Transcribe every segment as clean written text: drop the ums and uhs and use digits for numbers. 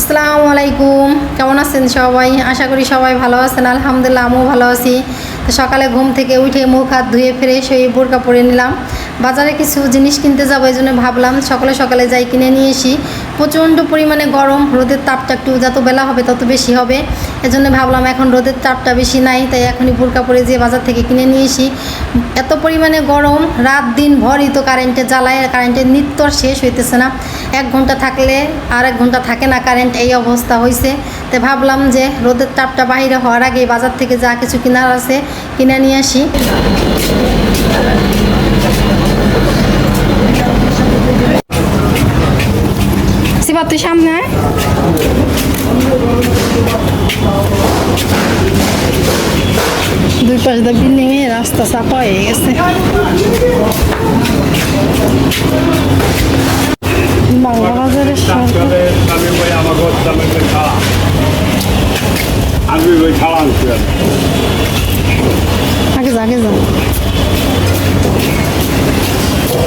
আসসালামু আলাইকুম, কেমন আছেন সবাই? আশা করি সবাই ভালো আছেন। আলহামদুলিল্লাহ আমিও ভালো আছি। তো সকালে ঘুম থেকে উঠে মুখ হাত ধুয়ে ফ্রেশ হয়ে বোরকা পরে নিলাম। বাজারে কিছু জিনিস কিনতে যাবো, এই জন্য ভাবলাম সকালে সকালে যাই কিনে নিয়ে এসি। প্রচণ্ড পরিমাণে গরম, রোদের তাপটা একটু যত বেলা হবে তত বেশি হবে। এজন্য ভাবলাম এখন রোদের তাপটা বেশি নাই, তাই এখনই বোরকা পরে যেয়ে বাজার থেকে কিনে নিয়ে এসি। এত পরিমাণে গরম, রাত দিন ভরই তো কারেন্টে জ্বালায়, কারেন্টের নিত্য শেষ হইতেছে না। 1 ঘন্টা থাকলে আর 1 ঘন্টা থাকে না কারেন্ট, এই অবস্থা হয়েছে। তো ভাবলাম যে রোদের তাপটা বাইরে হওয়ার আগে বাজার থেকে যা কিছু কেনার আছে কিনে নিয়ে আসি। সিবা তুই সামনে আয়। দুই পাশ দিয়ে বিল্ডিং এ রাস্তা চাপা হয়ে গেছে। বাংলা বাজারের আগে যান।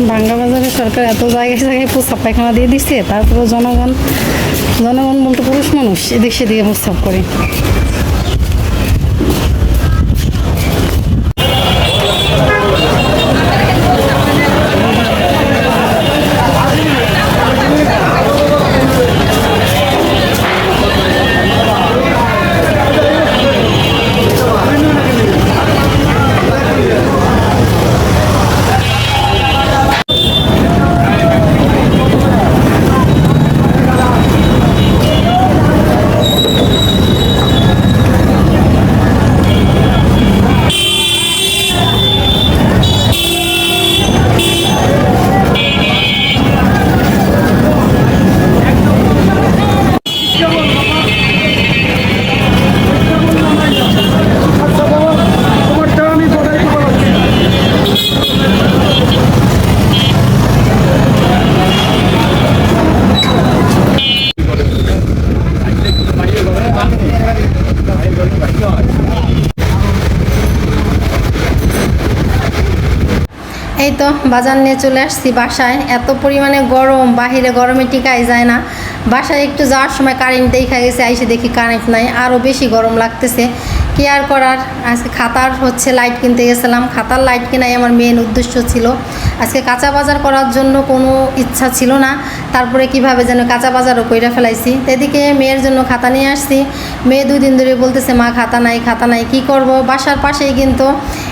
ভাঙ্গা বাজারে সরকার এত জায়গায় জায়গায় প্রস্তাব পায়খানা দিয়ে দিচ্ছে, তারপরে জনগণ বলতে পুরুষ মানুষ এদিক সেদিকে প্রস্তাব করে। এই তো বাজার নিয়ে চলে আসছি বাসায়। এত পরিমাণে গরম, বাহিরে গরমে টিকাই যায় না। বাসায় একটু যাওয়ার সময় কারেন্ট দেখা গেছে, আইসে দেখি কারেন্ট নাই, আরও বেশি গরম লাগতেছে। কি আর করার, আজকে খাতার লাইট কিনতে গেছিলাম। খাতার লাইট কেনাই আমার মেন উদ্দেশ্য ছিল। আজকে কাঁচা বাজার করার জন্য কোনো ইচ্ছা ছিল না, তারপরে কিভাবে যেন কাঁচা বাজারও কইরা ফেলাইছি। এদিকে মেয়ের জন্য খাতা নিয়ে আসছি। মেয়ে 2 দিন ধরে বলতেছে মা খাতা নাই, কি করব। বাসার পাশেই কিন্তু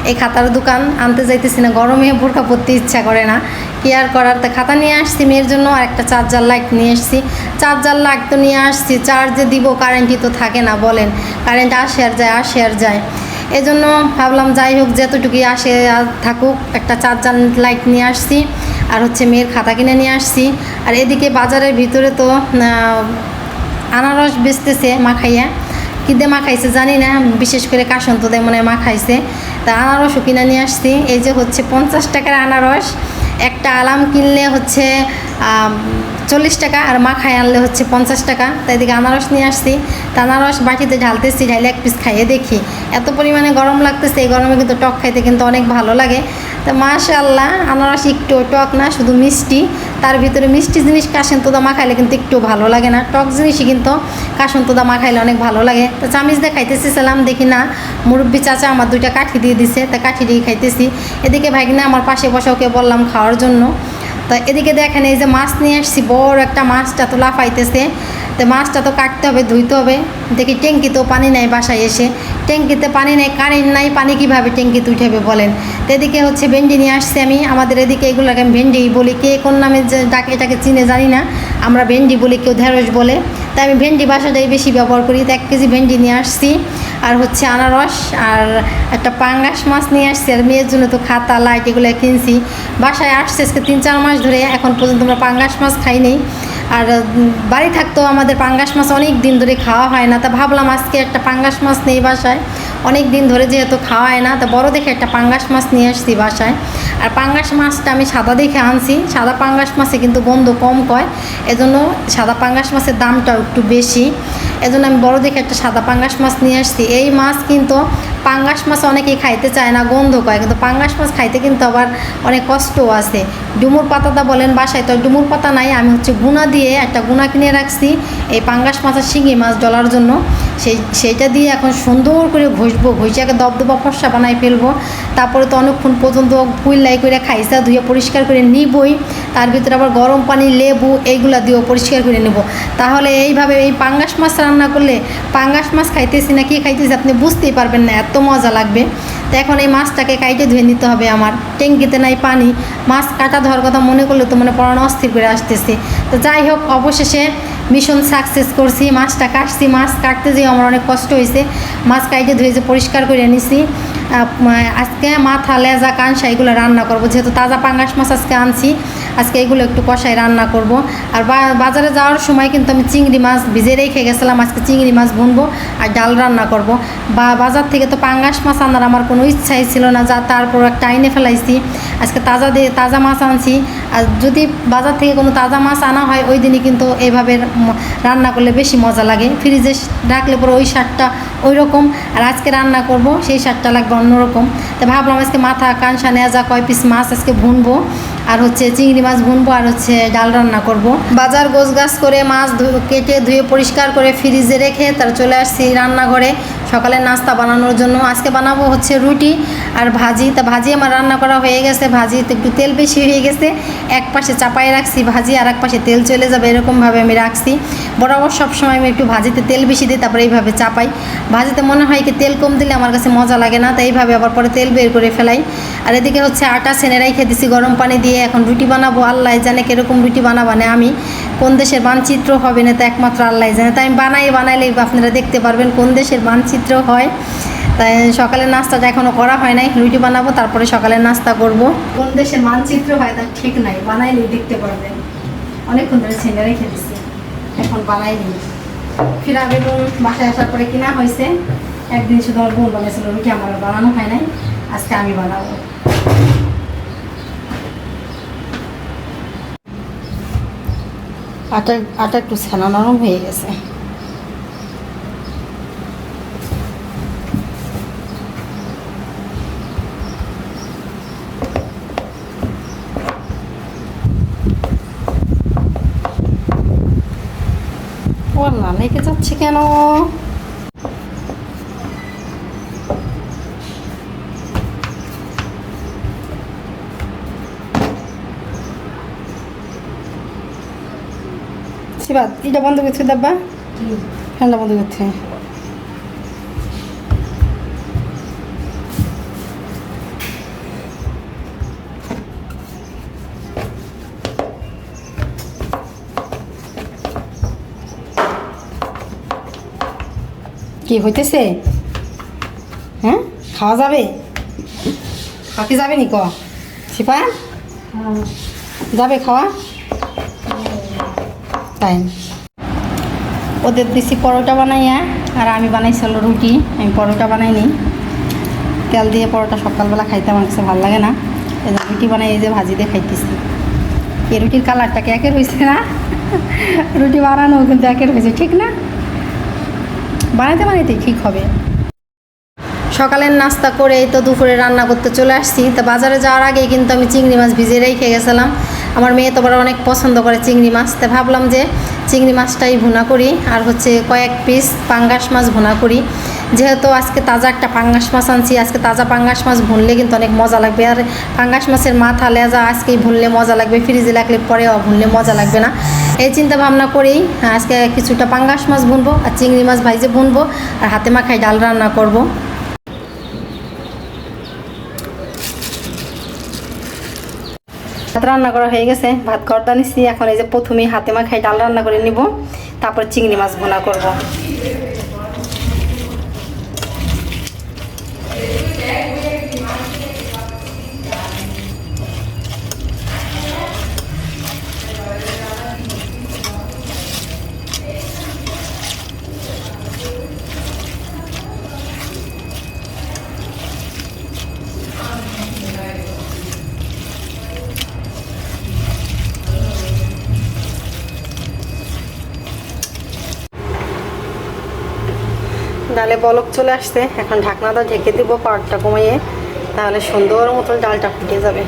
এই খাতার দোকান, আনতে যাইতেছি না, গরমে বোরকা পরতে ইচ্ছা করে না। কি আর করার, তা খাতা নিয়ে আসছি মেয়ের জন্য, আর একটা চার্জার লাইট নিয়ে আসছি। চার্জার লাইট তো নিয়ে আসছি, চার্জে দিব, কারেন্টই তো থাকে না বলেন। কারেন্ট আসে আর যায়। এজন্য ভাবলাম যাই হোক, যতটুকুই আসে আর থাকুক, একটা চার্জার লাইট নিয়ে আসছি। আর মেয়ের খাতা কিনে নিয়ে আসছি। আর এদিকে বাজারের ভিতরে তো আনারস বেচতেছে মাখাইয়া। কী দিয়ে মাখাইছে জানি না, বিশেষ করে কাসন্ত দিয়ে মনে হয় মাখাইছে। তা আনারসও কিনে নিয়ে আসছি। এই যে 50 টাকার আনারস, একটা আলাম কিনলে 40 টাকা, আর মাখায় আনলে 50 টাকা। তাই এদিকে আনারস নিয়ে আসছি। তা আনারস বাটিতে ঢালতেছি, ঢাইলে 1 পিস খাইয়ে দেখি। এত পরিমাণে গরম লাগতেছে, এই গরমে কিন্তু টক খাইতে কিন্তু অনেক ভালো লাগে। তো মাশাআল্লাহ, আনারস একটু টক না, শুধু মিষ্টি। তার ভিতরে মিষ্টি জিনিস কাসন্তদা মাখাইলে কিন্তু একটু ভালো লাগে না, টক জিনিসই কিন্তু কাসন্তদা মাখাইলে অনেক ভালো লাগে। তো চামিচ দিয়ে খাইতেছিলাম, দেখি না মুরব্বী চাচা আমার 2টা কাঠি দিয়ে দিছে, তা কাঠি দিয়ে খাইতেছি। এদিকে ভাগনা আমার পাশে বসে, ওকে বললাম খাওয়ার জন্য। তো এদিকে দেখেন এই যে মাছ নিয়ে আসছি, বড় একটা মাছটা তো লাফাইতেছে। তো মাছটা তো কাটতে হবে, ধুইতে হবে। দেখি ট্যাঙ্কিতেও পানি নাই, বাসায় এসে ট্যাঙ্কিতে পানি নেই, কারেন্ট নাই, পানি কীভাবে ট্যাঙ্কিতে উঠাবে বলেন। তো এদিকে ভেন্ডি নিয়ে আসছি আমি। আমাদের এদিকে এগুলোকে আমি ভেন্ডি বলি, কে কোন নামে যে ডাকে এটাকে চিনে জানি না, আমরা ভেন্ডি বলি, কেউ ঢেঁড়স বলে। তাই আমি ভেন্ডি বাসাটাই বেশি ব্যবহার করি। তো 1 কেজি ভেন্ডি নিয়ে আসছি, আর আনারস, আর একটা পাঙ্গাস মাছ নিয়ে আসছি। আর মেয়ের জন্য তো খাতা লাইট এগুলো কিনছি। বাসায় আসছে আজকে 3-4 মাস ধরে, এখন পর্যন্ত আমরা পাঙ্গাস মাছ খাই নেই। আর বাড়ি থাকতেও আমাদের পাঙ্গাস মাছ অনেক দিন ধরে খাওয়া হয় না। তা ভাবলাম আজকে একটা পাঙ্গাস মাছ নেই বাসায়, অনেক দিন ধরে যেহেতু খাওয়ায় না, তো বড় দেখে একটা পাঙ্গাস মাছ নিয়ে আসছি বাসায়। আর পাঙ্গাস মাছটা আমি সাদা দেখে আনছি, সাদা পাঙ্গাস মাছে কিন্তু গন্ধ কম কয়, এজন্য সাদা পাঙ্গাস মাছের দামটাও একটু বেশি, এজন্য আমি বড় দেখে একটা সাদা পাঙ্গাস মাছ নিয়ে আসছি। এই মাছ কিন্তু পাঙ্গাস মাছ অনেকেই খাইতে চায় না, গন্ধ কয়, কিন্তু পাঙ্গাস মাছ খাইতে কিন্তু আবার অনেক কষ্টও আছে। ডুমুর পাতাটা বলেন বাসায়, তো ডুমুর পাতা নাই, আমি হচ্ছে গুনা দিয়ে একটা গুনা কিনে রাখছি এই পাঙ্গাস মাছের শিঙি মাছ ডলার জন্য। সেইটা দিয়ে এখন সুন্দর করে ঘষবো, ঘষিয়াকে দবদবা ফর্সা বানাই ফেলবো। তারপরে তো অনেকক্ষণ পর্যন্ত পুইলাই করে খাইসা ধুয়ে পরিষ্কার করে নিবই, তার ভিতরে আবার গরম পানি, লেবু এইগুলা দিয়েও পরিষ্কার করে নেব। তাহলে এইভাবে এই পাঙ্গাস মাছ রান্না করলে পাঙ্গাস মাছ খাইতেছি না কি খাইতেছি আপনি বুঝতেই পারবেন না, এত মজা লাগবে। তো এখন এই মাছটাকে কাইটে ধুয়ে নিতে হবে। আমার ট্যাঙ্কিতে নাই পানি, মাছ কাটা ধোয়ার কথা মনে করলে তো মনে পড়ানো অস্থির করে আসতেছে। তো যাই হোক, অবশেষে মিশন সাকসেস করছি, মাছটা কাটছি। মাছ কাটতে যেয়ে আমার অনেক কষ্ট হয়েছে, মাছ কাইটে ধুয়ে যে পরিষ্কার করে নিছি। আজকে মাথা, লেজা, কানসা এগুলো রান্না করব, যেহেতু তাজা পাঙ্গাস মাছ আজকে আনছি, আজকে এগুলো একটু কষাই রান্না করব। আর বাজারে যাওয়ার সময় কিন্তু আমি চিংড়ি মাছ ভিজে রেখে গেছিলাম, আজকে চিংড়ি মাছ ভুনবো আর ডাল রান্না করব। বাজার থেকে তো পাঙ্গাস মাছ আনার আমার কোনো ইচ্ছাই ছিল না, যা তারপর একটা আইনে ফেলাইছি। আজকে তাজা মাছ আনছি। আর যদি বাজার থেকে কোনো তাজা মাছ আনা হয় ওই দিনই কিন্তু এইভাবে রান্না করলে বেশি মজা লাগে, ফ্রিজে রাখলে পরে ওই স্বাদটা ওই রকম, আর আজকে রান্না করব সেই স্বাদটা লাগবে অন্যরকম। তো ভাবলাম আজকে মাথা, কানসা, নেজা, কয় পিস মাছ আজকে ভুনবো, আর হচ্ছে চিংড়ি মাছ ভুনবো, আর হচ্ছে ডাল রান্না করব। বাজার গোছগাছ করে মাছ কেটে ধুয়ে পরিষ্কার করে ফ্রিজে রেখে তার চলে আসছি রান্নাঘরে সকালের নাস্তা বানানোর জন্য। আজকে বানাবো হচ্ছে রুটি আর ভাজি। তা ভাজি আমার রান্না করা হয়ে গেছে, ভাজিতে একটু তেল বেশি হয়ে গেছে, এক পাশে চাপাই রাখছি ভাজি, আর এক পাশে তেল চলে যাবে এরকমভাবে আমি রাখছি। বরাবর সবসময় আমি একটু ভাজিতে তেল বেশি দিই, তারপরে এইভাবে চাপাই। ভাজিতে মনে হয় কি তেল কম দিলে আমার কাছে মজা লাগে না, তাই এইভাবে আবার পরে তেল বের করে ফেলাই। আর এদিকে হচ্ছে আটা ছেনে রেখে দিছি গরম পানি দিয়ে, এখন রুটি বানাবো। আল্লাহ জানে কীরকম রুটি বানাবানে, আমি কোন দেশের মানচিত্র হবে না তা একমাত্র আল্লাহ জানে, তাই আমি বানাইলেই আপনারা দেখতে পারবেন কোন দেশের মানচিত্র হয়। তাই সকালের নাস্তাটা এখনও করা হয় নাই, রুটি বানাবো তারপরে সকালের নাস্তা করব। কোন দেশের মানচিত্র হয় তার ঠিক নাই, বানাইলেই দেখতে পারবেন। অনেকক্ষণ ধরে ছেনে রেখে দিছি, এখন বানাইনি। ফিরা বেগুন বাসায় আসার পরে কিনা হয়েছে, একদিন শুধু আমার বোন বানিয়েছিল রুটি, আমার বানানো হয় নাই, আজকে আমি বানাবো। আটা একটু ছানা নরম হয়ে গেছে। না লেগে যাচ্ছে কেন? শিবাদ এটা বন্ধ করছে, দাব্বা ফ্যানটা বন্ধ করছে। কি হইতেছে? হ্যাঁ, খাওয়া যাবে? বাকি যাবে নি ক শিপা? যাবে খাওয়া? তাই ওদের দিছি পরোটা বানাইয়া, আর আমি বানাইছিল রুটি। আমি পরোটা বানাইনি, তেল দিয়ে পরোটা সকালবেলা খাইতে আমার কাছে ভালো লাগে না, এই যে রুটি বানাই, এই যে ভাজি দিয়ে খাইতেছি। এই রুটির কালারটাকে একের হয়েছে না? রুটি বানানো কিন্তু একের হয়েছে, ঠিক না? বানাইতে ঠিক হবে। সকালের নাস্তা করে তো দুপুরে রান্না করতে চলে আসছি। তো বাজারে যাওয়ার আগে কিন্তু আমি চিংড়ি মাছ ভিজিয়ে রেখে গেছিলাম। আমার মেয়ে তো বড় অনেক পছন্দ করে চিংড়ি মাছ, তো ভাবলাম যে চিংড়ি মাছটাই ভুনা করি, আর হচ্ছে কয়েক পিস পাঙ্গাস মাছ ভুনা করি। যেহেতু আজকে তাজা একটা পাঙ্গাস মাছ আনছি, আজকে তাজা পাঙ্গাস মাছ ভুনলে কিন্তু অনেক মজা লাগবে। আর পাঙ্গাস মাছের মাথা, লেজা আজকেই ভুনলে মজা লাগবে, ফ্রিজে রাখলে পরেও ভুনলে মজা লাগবে না। এই চিন্তা ভাবনা করেই আজকে কিছুটা পাঙ্গাস মাছ ভুনবো, আর চিংড়ি মাছ ভাইজে ভুনবো, আর হাতে মাখায় ডাল রান্না করব। ভাত রান্না করা হয়ে গেছে, ভাত গড়দা নিচ্ছি। এখন এই যে প্রথমেই হাতে মাখায় ডাল রান্না করে নিব, তারপর চিংড়ি মাছ ভুনা করব। ডালে বলক চলে আসছে, এখন ঢাকনাটা ঢেকে দিব পাটটা কমিয়ে, তাহলে সুন্দর মতো ডালটা ফুটে যাবে।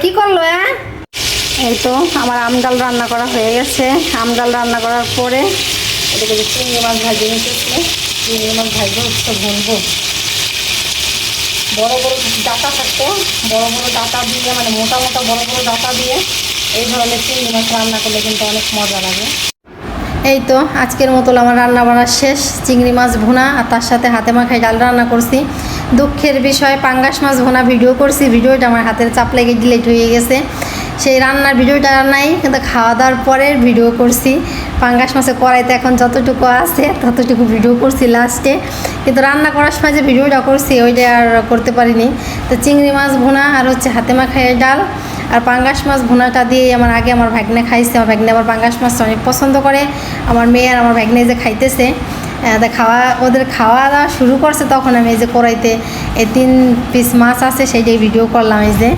কি করলো? এই তো আমার আম ডাল রান্না করা হয়ে গেছে। আম ডাল রান্না করার পরে এদিকে যে চিংড়ি মাছ ভাজি নিতেছে, চিংড়ি মাছ ভাজবো হচ্ছে ভুনবো। বড় বড় ডাটা থাকতো, বড় বড় ডাটা দিয়ে মানে মোটা মোটা বড় বড় ডাটা দিয়ে এই ধরনের চিংড়ি মাছ রান্না করলে কিন্তু অনেক মজা লাগে। এই তো আজকের মতো আমার রান্না বান্না শেষ। চিংড়ি মাছ ভুনা আর তার সাথে হাতে মাখায় ডাল রান্না করছি। দুঃখের বিষয় পাঙ্গাস মাছ ভুনা ভিডিও করছি, ভিডিওটা আমার হাতের চাপ লেগে ডিলিট হয়ে গেছে। সেই রান্নার ভিডিওটা নাই, কিন্তু খাওয়া দাওয়ার পরের ভিডিও করছি। পাঙ্গাস মাছের কড়াইতে এখন যতটুকু আছে ততটুকু ভিডিও করছি লাস্টে, কিন্তু রান্না করার সময় যে ভিডিওটা করছি ওইটা আর করতে পারিনি। তো চিংড়ি মাছ ভুনা আর হচ্ছে হাতে মাখায় ডাল আর পাঙ্গাস মাছ ভুনাটা দিয়ে আমার আগে আমার ভাগ্নে খাইছে। আমার ভাগ্নে আবার পাঙ্গাস মাছটা অনেক পছন্দ করে। আমার মেয়ে আর আমার ভাগ্নে যে খাইতেছে, ওদের খাওয়া দাওয়া শুরু করছে, তখন আমি এই যে কড়াইতে এই 3 পিস মাছ আছে সেইটাই ভিডিও করলাম। এই যে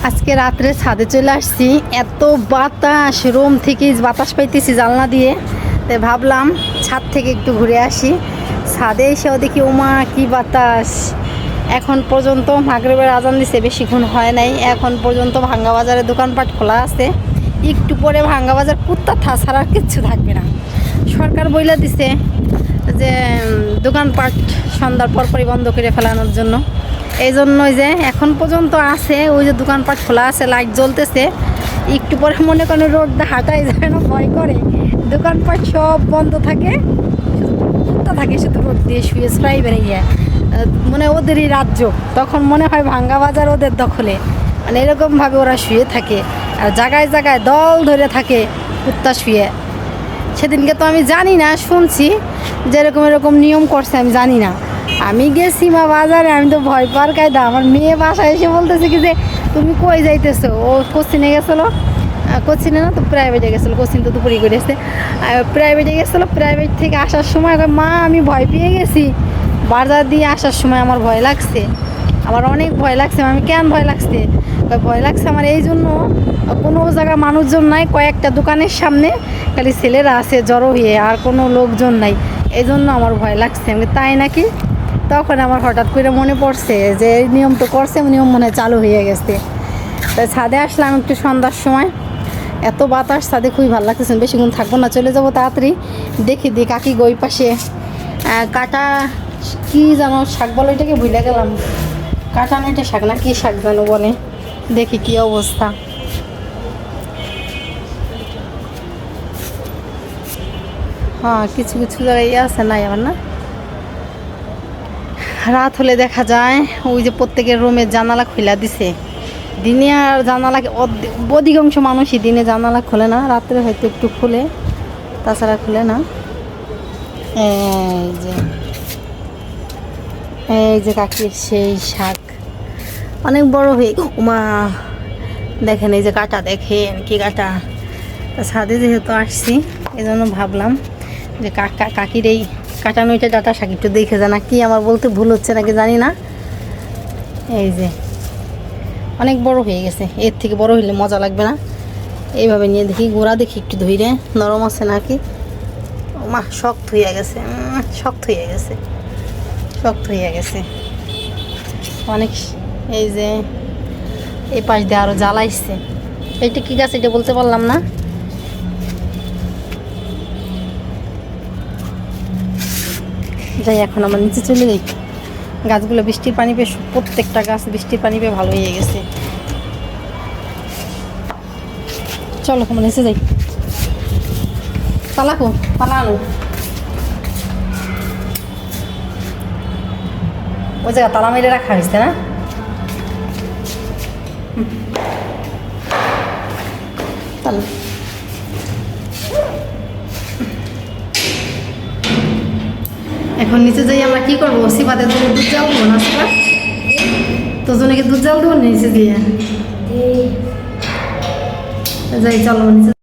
আজকে রাত্রে ছাদে চলে আসছি, এত বাতাস, রুম থেকে বাতাস পাইতেছি জানলা দিয়ে। তাই ভাবলাম ছাদ থেকে একটু ঘুরে আসি। ছাদে এসেও দেখি ওমা কি বাতাস। এখন পর্যন্ত মাগরিবের আজান দিছে, বেশিক্ষণ হয় নাই, এখন পর্যন্ত ভাঙ্গা বাজারের দোকানপাট খোলা আছে। একটু পরে ভাঙ্গা বাজার কুত্তা ছাড়া কিচ্ছু থাকবে না। সরকার বইলা দিছে যে দোকানপাট সন্ধ্যার পরপরই বন্ধ করে ফেলানোর জন্য। এই জন্যই যে এখন পর্যন্ত আছে, ওই যে দোকানপাট খোলা আছে, লাইট জ্বলতেছে। একটু পরে মনে করেন রোড হাঁটাই যায় না, ভয় করে। দোকানপাট সব বন্ধ থাকে, কুত্তা থাকে শুধু রোড দিয়ে শুয়ে প্রায় বেরিয়ে, মানে ওদেরই রাজ্য। তখন মনে হয় ভাঙ্গা বাজার ওদের দখলে, মানে এরকমভাবে ওরা শুয়ে থাকে। আর জায়গায় জায়গায় দল ধরে থাকে কুত্তা শুয়ে। সেদিনকে তো আমি জানি না, শুনছি যে এরকম নিয়ম করছে, আমি জানি না। আমি গেছি মা বাজারে, আমি তো ভয় পাওয়ার কায়দা। আমার মেয়ে বাসায় এসে বলতেছে কি যে তুমি কই যাইতেছো? ও কোচিনে গেছিলো, কোচিনে না তো প্রাইভেটে গেছিলো, কোচিন তো দুপুরে করে এসছে, প্রাইভেটে গেছিলো। প্রাইভেট থেকে আসার সময় মা আমি ভয় পেয়ে গেছি, বাজার দিয়ে আসার সময় আমার ভয় লাগছে, আমার অনেক ভয় লাগছে। আমি কেন ভয় লাগছে? ভয় লাগছে আমার এই জন্য, কোনো জায়গায় মানুষজন নাই, কয়েকটা দোকানের সামনে খালি ছেলেরা আছে জড়ো হয়ে, আর কোনো লোকজন নাই, এই জন্য আমার ভয় লাগছে। আমি তাই নাকি? তখন আমার হঠাৎ করে মনে পড়ছে যে এই নিয়ম তো করছে, নিয়ম মনে হয় চালু হয়ে গেছে। তাই ছাদে আসলাম একটু সন্ধ্যার সময়, এত বাতাস, ছাদে খুবই ভালো লাগতেছে। বেশিক্ষণ থাকবো না, চলে যাবো তাড়াতাড়ি। দেখি কাকি গই পাশে কাটা কি জানো শাক বলো, এটাকে ভুলে গেলাম, কাটা না এটা শাক না কি শাক জানো বলে, দেখি কি অবস্থা। হ্যাঁ কিছু কিছু জায়গায় আছে, নাই আমার না। রাত হলে দেখা যায় ওই যে প্রত্যেকের রুমের জানালা খুলে দিছে। দিনে আর জানালা, অধিকাংশ মানুষই দিনে জানালা খোলে না, রাত্রে হয়তো একটু খুলে, তাছাড়া খুলে না। এই যে কাকির সেই শাক অনেক বড় হয়ে, মা দেখেন এই যে কাটা, দেখেন কি কাটা। ছাদে যেহেতু আসছি এই জন্য ভাবলাম যে কাকির এই কাটানো এটা ডাটা শাক একটু দেখে জানা কি, আমার বলতে ভুল হচ্ছে নাকি জানি না। এই যে অনেক বড় হয়ে গেছে, এর থেকে বড় হলে মজা লাগবে না। এইভাবে নিয়ে দেখি, গোড়া দেখি একটু ধুইরে নরম আছে নাকি। মা শক্ত হয়ে গেছে, শক্ত হয়ে গেছে, শক্ত হয়ে গেছে অনেক। এই যে এই পাশ দিয়ে আরো জ্বালাইছে। এইটা কি গাছ এটা বলতে পারলাম না। যাই এখন আমার নিচে চলে যাই। গাছগুলো বৃষ্টির পানি পেয়ে, প্রত্যেকটা গাছ বৃষ্টির পানি পেয়ে ভালো হয়ে গেছে। চলো আমার নিচে যাই। পালাকো পালানো ওই জায়গা তালা মেরে রাখা হয়েছে না। এখন নিচে যাই আমরা কি করবো? সিপাতে জন্য দুধ জাল দেবো না? সিপা তো জন্য কি দুধ জাল দেবো নিচে দিয়ে? যাই চলো নিচে